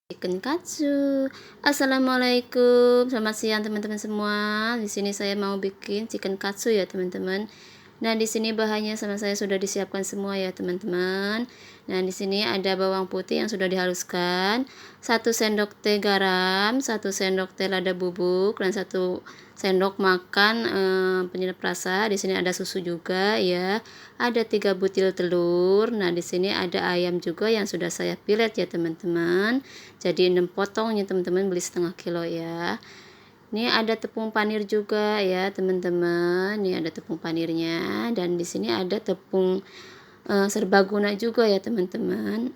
Chicken katsu. Assalamualaikum, selamat siang teman-teman semua. Di sini saya mau bikin chicken katsu ya teman-teman. Nah, di sini bahannya sama saya sudah disiapkan semua ya teman-teman. Nah, di sini ada bawang putih yang sudah dihaluskan, 1 sendok teh garam, 1 sendok teh lada bubuk, dan 1 sendok makan penyedap rasa. Di sini ada susu juga ya. Ada 3 butir telur. Nah, di sini ada ayam juga yang sudah saya pilet ya teman-teman. Jadi 6 potong ya teman-teman, beli setengah kilo ya. Ini ada tepung panir juga ya teman-teman. Ini ada tepung panirnya, dan di sini ada tepung serbaguna juga ya teman-teman.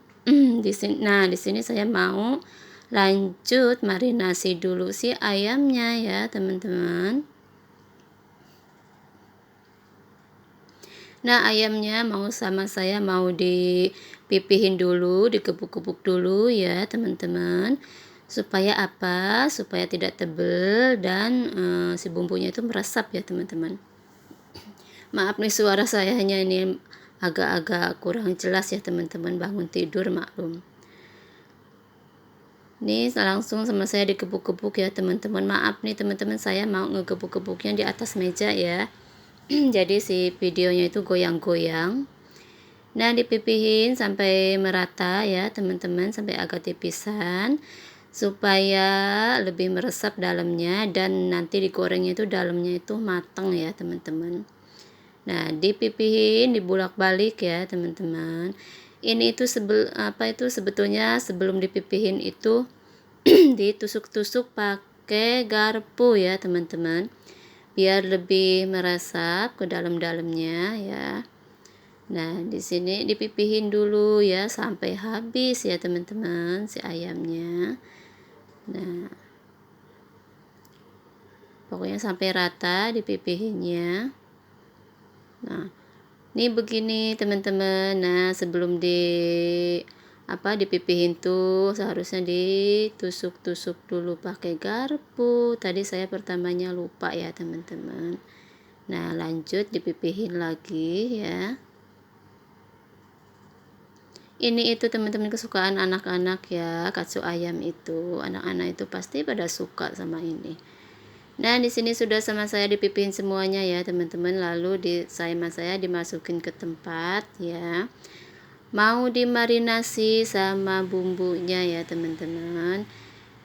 Nah, di sini saya mau lanjut marinasi dulu si ayamnya ya teman-teman. Nah, ayamnya saya mau dipipihin dulu, dikepuk-kepuk dulu ya teman-teman. Supaya apa? Supaya tidak tebel dan si bumbunya itu meresap ya teman-teman. Maaf nih, suara saya hanya ini agak-agak kurang jelas ya teman-teman, bangun tidur maklum. Nih langsung sama saya dikepuk-kepuk ya teman-teman. Maaf nih teman-teman, saya mau ngekepuk-kepuknya di atas meja ya. Jadi si videonya itu goyang-goyang. Nah, dipipihin sampai merata ya teman-teman, sampai agak tipisan, supaya lebih meresap dalamnya, dan nanti digorengnya itu dalamnya itu matang ya teman-teman. Nah, dipipihin, dibulak-balik ya teman-teman. Ini itu sebetulnya sebelum dipipihin itu ditusuk-tusuk pakai garpu ya teman-teman, biar lebih meresap ke dalam-dalamnya ya. Nah, di sini dipipihin dulu ya sampai habis ya teman-teman si ayamnya. Nah, pokoknya sampai rata dipipihinnya. Nah, ini begini teman-teman. Nah, sebelum dipipihin tuh seharusnya ditusuk-tusuk dulu pakai garpu. Tadi saya pertamanya lupa ya teman-teman. Nah, lanjut dipipihin lagi ya. Ini itu teman-teman kesukaan anak-anak ya, katsu ayam itu. Anak-anak itu pasti pada suka sama ini. Nah, di sini sudah sama saya dipipihin semuanya ya teman-teman. Lalu sama saya dimasukin ke tempat ya. Mau dimarinasi sama bumbunya ya teman-teman.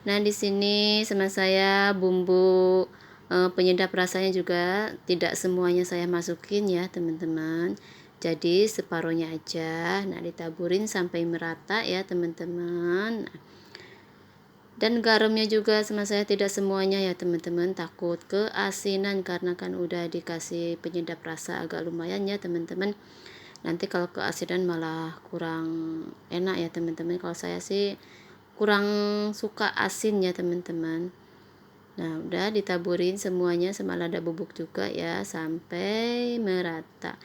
Nah, di sini sama saya bumbu penyedap rasanya juga tidak semuanya saya masukin ya teman-teman. Jadi separuhnya aja. Nah, ditaburin sampai merata ya teman-teman. Dan garamnya juga sama saya tidak semuanya ya teman-teman, takut keasinan karena kan udah dikasih penyedap rasa agak lumayan ya teman-teman. Nanti kalau keasinan malah kurang enak ya teman-teman. Kalau saya sih kurang suka asin ya teman-teman. Nah, udah ditaburin semuanya sama lada bubuk juga ya sampai merata.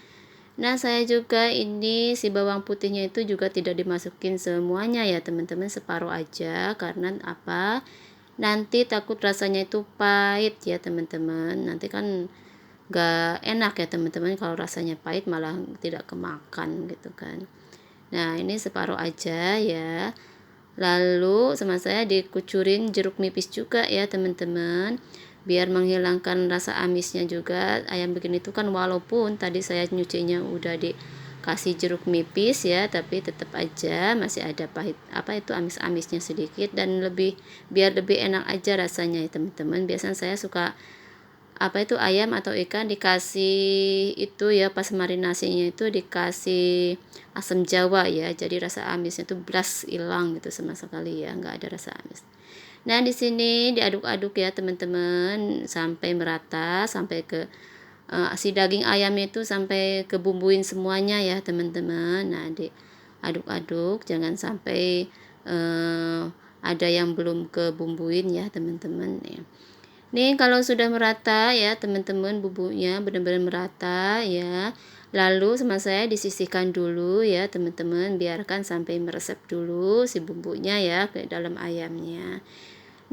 Nah, saya juga ini si bawang putihnya itu juga tidak dimasukin semuanya ya teman-teman, separuh aja. Karena apa? Nanti takut rasanya itu pahit ya teman-teman. Nanti kan gak enak ya teman-teman, kalau rasanya pahit malah tidak kemakan gitu kan. Nah, ini separuh aja ya. Lalu sama saya dikucurin jeruk nipis juga ya teman-teman, biar menghilangkan rasa amisnya juga. Ayam begini itu kan walaupun tadi saya nyucinya udah dikasih jeruk nipis ya, tapi tetap aja masih ada pahit amis-amisnya sedikit, dan biar lebih enak aja rasanya ya teman-teman. Biasanya saya suka ayam atau ikan dikasih itu ya, pas marinasinya itu dikasih asam jawa ya, jadi rasa amisnya itu blas hilang gitu sama sekali ya, nggak ada rasa amis. Nah, di sini diaduk-aduk ya teman-teman sampai merata, sampai ke si daging ayamnya itu sampai kebumbuin semuanya ya teman-teman. Nah, diaduk-aduk, jangan sampai ada yang belum kebumbuin ya teman-teman ya. Nih, kalau sudah merata ya teman-teman, bumbunya benar-benar merata ya. Lalu sama saya disisihkan dulu ya teman-teman, biarkan sampai meresap dulu si bumbunya ya ke dalam ayamnya.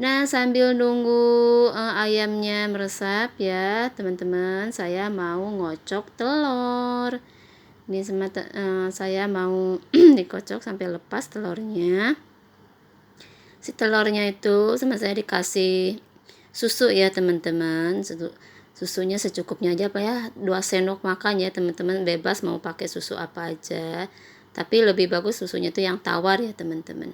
Nah, sambil nunggu ayamnya meresap ya teman-teman, saya mau ngocok telur. Ini saya mau dikocok sampai lepas telurnya. Si telurnya itu sama saya dikasih susu ya teman-teman. Susunya secukupnya aja apa ya, 2 sendok makan ya teman-teman, bebas mau pakai susu apa aja. Tapi lebih bagus susunya itu yang tawar ya teman-teman.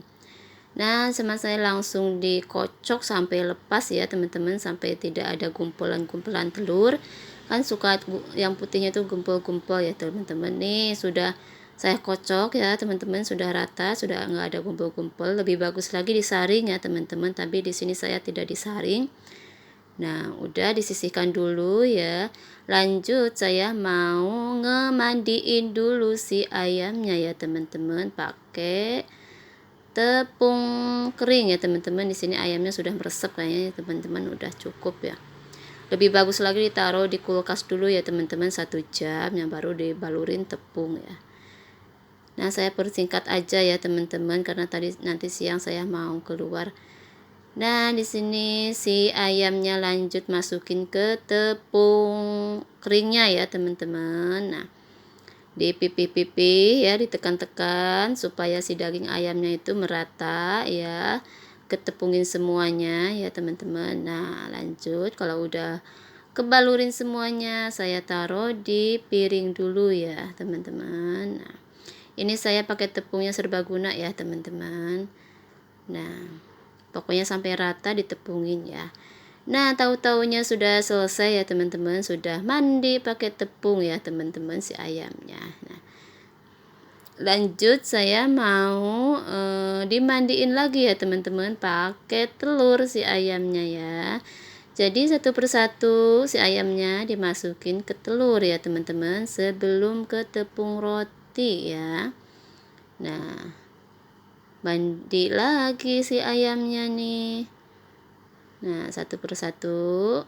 Nah, sama saya langsung dikocok sampai lepas ya teman-teman, sampai tidak ada gumpulan-gumpulan telur. Kan suka yang putihnya itu gumpul-gumpul ya teman-teman. Nih sudah saya kocok ya teman-teman, sudah rata, sudah nggak ada gumpul-gumpul. Lebih bagus lagi disaring ya teman-teman, tapi di sini saya tidak disaring. Nah, udah disisihkan dulu ya. Lanjut saya mau ngemandiin dulu si ayamnya ya teman-teman, pakai tepung kering ya teman-teman. Di sini ayamnya sudah meresap kayaknya teman-teman, udah cukup ya. Lebih bagus lagi ditaruh di kulkas dulu ya teman-teman 1 jam, yang baru dibalurin tepung ya. Nah, saya persingkat aja ya teman-teman karena nanti siang saya mau keluar. Nah, di sini si ayamnya lanjut masukin ke tepung keringnya ya teman-teman. Nah, dipipih-pipih ya, ditekan-tekan supaya si daging ayamnya itu merata ya, ketepungin semuanya ya teman-teman. Nah, lanjut kalau udah kebalurin semuanya, saya taruh di piring dulu ya teman-teman. Nah, ini saya pakai tepungnya serbaguna ya teman-teman. Nah, pokoknya sampai rata ditepungin ya. Nah, tahu-taunya sudah selesai ya teman-teman, sudah mandi pakai tepung ya teman-teman si ayamnya. Nah, lanjut saya mau dimandiin lagi ya teman-teman, pakai telur si ayamnya ya. Jadi satu persatu si ayamnya dimasukin ke telur ya teman-teman, sebelum ke tepung roti ya. Nah, mandi lagi si ayamnya nih. Nah, satu persatu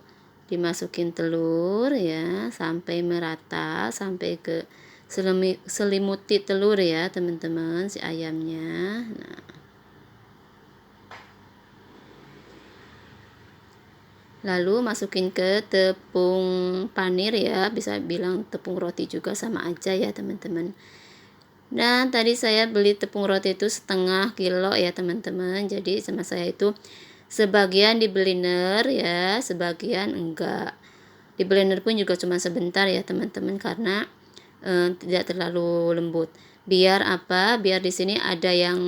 dimasukin telur ya, sampai merata, sampai ke selimuti telur ya teman-teman si ayamnya. Nah, lalu masukin ke tepung panir ya, bisa bilang tepung roti juga sama aja ya teman-teman. Nah, tadi saya beli tepung roti itu 1/2 kilo ya teman-teman. Jadi sama saya itu sebagian di blender ya, sebagian enggak. Di blender pun juga cuma sebentar ya teman-teman, karena tidak terlalu lembut. Biar apa? Biar di sini ada yang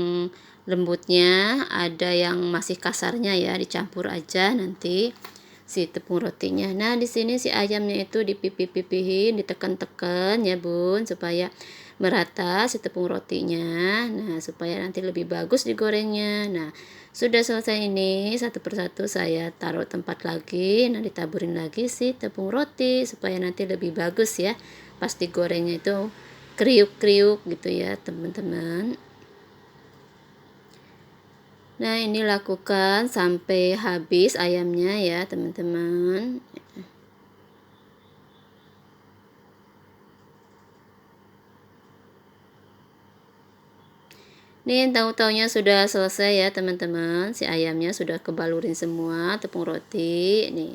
lembutnya, ada yang masih kasarnya ya, dicampur aja nanti si tepung rotinya. Nah, di sini si ayamnya itu dipipih-pipihin, ditekan-tekan ya Bun, supaya merata si tepung rotinya. Nah, supaya nanti lebih bagus digorengnya. Nah, sudah selesai ini, satu persatu saya taruh tempat lagi. Nah, ditaburin lagi si tepung roti supaya nanti lebih bagus ya. Pas digorengnya itu kriuk-kriuk gitu ya teman-teman. Nah, ini lakukan sampai habis ayamnya ya teman-teman. Nih, tahu-taunya sudah selesai ya teman-teman. Si ayamnya sudah kebalurin semua tepung roti. Nih,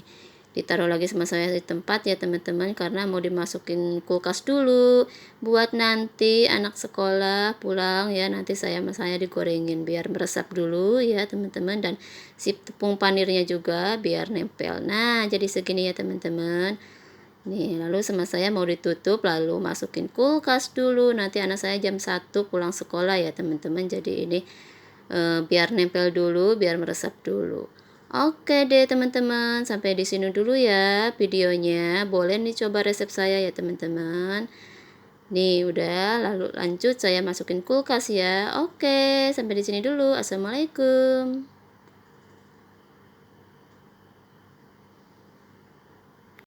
ditaruh lagi sama saya di tempat ya teman-teman, karena mau dimasukin kulkas dulu buat nanti anak sekolah pulang ya, nanti saya digorengin biar meresap dulu ya teman-teman, dan si tepung panirnya juga biar nempel. Nah, jadi segini ya teman-teman. Nih, lalu sama saya mau ditutup, lalu masukin kulkas dulu. Nanti anak saya jam 1 pulang sekolah ya teman-teman. Jadi ini biar nempel dulu, biar meresap dulu. Oke deh teman-teman, sampai di sini dulu ya videonya. Boleh nih coba resep saya ya teman-teman. Nih udah, lalu lanjut saya masukin kulkas ya. Oke, sampai di sini dulu. Assalamualaikum.